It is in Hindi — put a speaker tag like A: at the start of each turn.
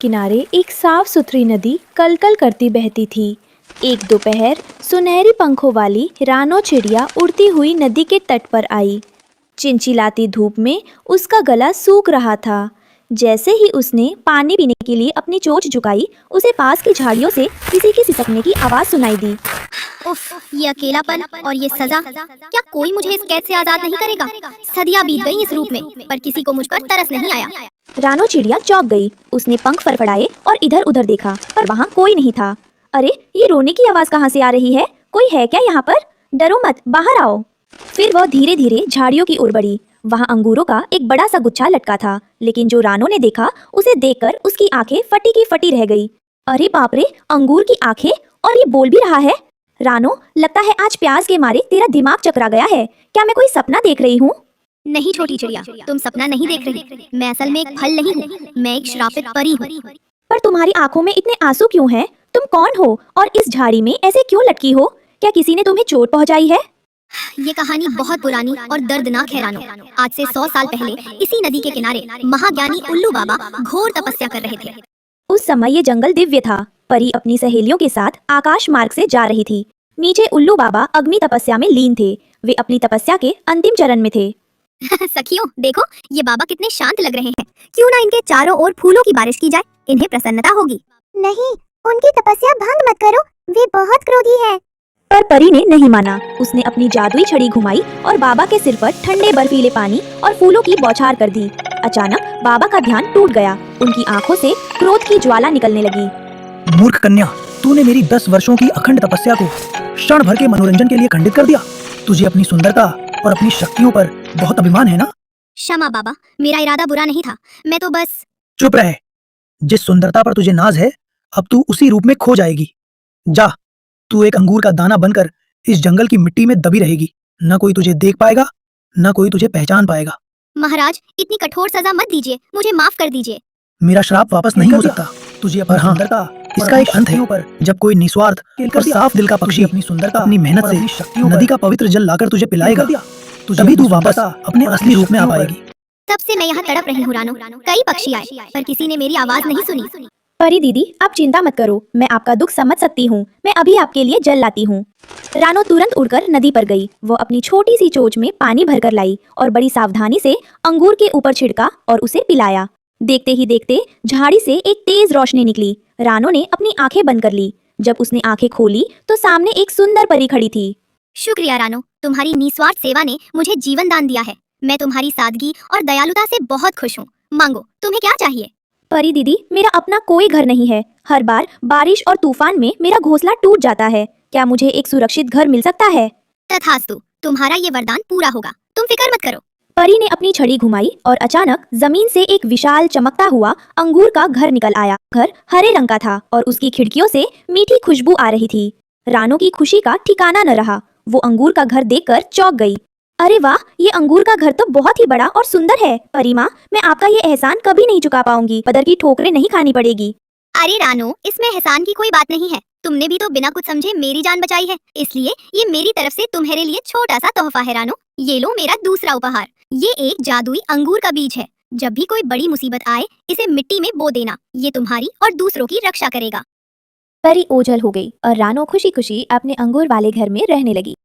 A: किनारे एक साफ सुथरी नदी कलकल करती बहती थी। एक दोपहर सुनहरी पंखों वाली रानो चिड़िया उड़ती हुई नदी के तट पर आई। चिलचिलाती धूप में उसका गला सूख रहा था। जैसे ही उसने पानी पीने के लिए अपनी चोंच झुकाई, उसे पास की झाड़ियों से किसी की सिसकने की आवाज सुनाई दी।
B: उफ, ये अकेलापन और ये सजा, क्या कोई मुझे इस कैद से आजाद नहीं करेगा? सदियां बीत गई इस रूप में, पर किसी को मुझ पर तरस नहीं आया।
A: रानो चिड़िया चौंक गई। उसने पंख फड़फड़ाए और इधर उधर देखा, पर वहाँ कोई नहीं था। अरे, ये रोने की आवाज कहाँ से आ रही है? कोई है क्या यहाँ पर? डरो मत, बाहर आओ। फिर वह धीरे धीरे झाड़ियों की ओर बढ़ी। वहाँ अंगूरों का एक बड़ा सा गुच्छा लटका था, लेकिन जो रानो ने देखा, उसे देखकर उसकी आंखें फटी की फटी रह गई। अरे बाप रे, अंगूर की आंखें, और ये बोल भी रहा है। रानो, लगता है आज प्यास के मारे तेरा दिमाग चकरा गया है। क्या मैं कोई सपना देख रही हूँ?
B: नहीं छोटी चिड़िया, तुम सपना नहीं देख रही। मैं असल में एक फल नहीं हूँ, मैं एक श्रापित परी हूँ।
A: पर तुम्हारी आंखों में इतने आंसू क्यों हैं? तुम कौन हो और इस झाड़ी में ऐसे क्यों लटकी हो? क्या किसी ने तुम्हें चोट पहुंचाई है?
B: ये कहानी बहुत पुरानी और दर्दनाक है रानो। आज से 100 साल पहले इसी नदी के किनारे महाज्ञानी उल्लू बाबा घोर तपस्या कर रहे थे।
A: उस समय ये जंगल दिव्य था। परी अपनी सहेलियों के साथ आकाश मार्ग से जा रही थी। नीचे उल्लू बाबा अग्नि तपस्या में लीन थे। वे अपनी तपस्या के अंतिम चरण में थे।
B: सखियों, देखो ये बाबा कितने शांत लग रहे हैं। क्यों ना इनके चारों ओर फूलों की बारिश की जाए, इन्हें प्रसन्नता होगी।
C: नहीं, उनकी तपस्या भंग मत करो, वे बहुत क्रोधी है।
A: पर परी ने नहीं माना। उसने अपनी जादुई छड़ी घुमाई और बाबा के सिर पर ठंडे बर्फीले पानी और फूलों की बौछार कर दी। अचानक बाबा का ध्यान टूट गया। उनकी आंखों से क्रोध की ज्वाला निकलने लगी।
D: मूर्ख कन्या, तूने मेरी 10 वर्षों की अखंड तपस्या को क्षण भर के मनोरंजन के लिए खंडित कर दिया। तुझे अपनी सुंदरता और अपनी शक्तियों पर बहुत अभिमान है ना?
B: क्षमा बाबा, मेरा इरादा बुरा नहीं था। मैं तो बस।
D: चुप रहे। जिस सुंदरता पर तुझे नाज है, अब तू उसी रूप में खो जाएगी। जा, तू एक अंगूर का दाना बनकर इस जंगल की मिट्टी में दबी रहेगी। न कोई तुझे देख पाएगा, न कोई तुझे पहचान पाएगा।
B: महाराज, इतनी कठोर सजा मत दीजिए, मुझे माफ कर दीजिए।
D: मेरा श्राप वापस नहीं हो सकता। तुझे अपनी सुंदरता, इसका एक अंत है। जब कोई निस्वार्थ और साफ दिल का पक्षी अपनी सुंदरता, अपनी मेहनत से नदी का पवित्र जल लाकर तुझे पिलाएगा, तभी तू वापस अपने असली रूप में आ पाएगी।
B: तब से मैं यहाँ तड़प रही हूँ रानो। कई पक्षी आए, पर किसी ने मेरी आवाज नहीं सुनी।
A: परी दीदी, आप चिंता मत करो, मैं आपका दुख समझ सकती हूँ। मैं अभी आपके लिए जल लाती हूँ। रानो तुरंत उड़कर नदी पर गई। वो अपनी छोटी सी चोंच में पानी भरकर लाई और बड़ी सावधानी से अंगूर के ऊपर छिड़का और उसे पिलाया। देखते ही देखते झाड़ी से एक तेज रोशनी निकली। रानो ने अपनी आंखें बंद कर ली। जब उसने आंखें खोली तो सामने एक सुंदर परी खड़ी थी।
B: शुक्रिया रानो, तुम्हारी निस्वार्थ सेवा ने मुझे जीवन दान दिया है। मैं तुम्हारी सादगी और दयालुता से बहुत खुश हूँ। मांगो, तुम्हें क्या चाहिए?
A: परी दीदी, मेरा अपना कोई घर नहीं है। हर बार बारिश और तूफान में मेरा घोंसला टूट जाता है। क्या मुझे एक सुरक्षित घर मिल सकता है?
B: तथास्तु, तुम्हारा ये वरदान पूरा होगा, तुम फिक्र मत करो।
A: परी ने अपनी छड़ी घुमाई और अचानक जमीन से एक विशाल चमकता हुआ अंगूर का घर निकल आया। घर हरे रंग का था और उसकी खिड़कियों से मीठी खुशबू आ रही थी। रानो की खुशी का ठिकाना न रहा। वो अंगूर का घर देखकर चौंक गई। अरे वाह, ये अंगूर का घर तो बहुत ही बड़ा और सुंदर है। परी माँ, मैं आपका ये एहसान कभी नहीं चुका पाऊंगी। पदर की ठोकरें नहीं खानी पड़ेगी।
B: अरे रानो, इसमें एहसान की कोई बात नहीं है। तुमने भी तो बिना कुछ समझे मेरी जान बचाई है, इसलिए ये मेरी तरफ से तुम्हारे लिए छोटा सा तोहफा है रानो। ये लो मेरा दूसरा उपहार। ये एक जादुई अंगूर का बीज है। जब भी कोई बड़ी मुसीबत आए, इसे मिट्टी में बो देना। ये तुम्हारी और दूसरों की रक्षा करेगा।
A: परी ओझल हो गई और रानो खुशी खुशी अपने अंगूर वाले घर में रहने लगी।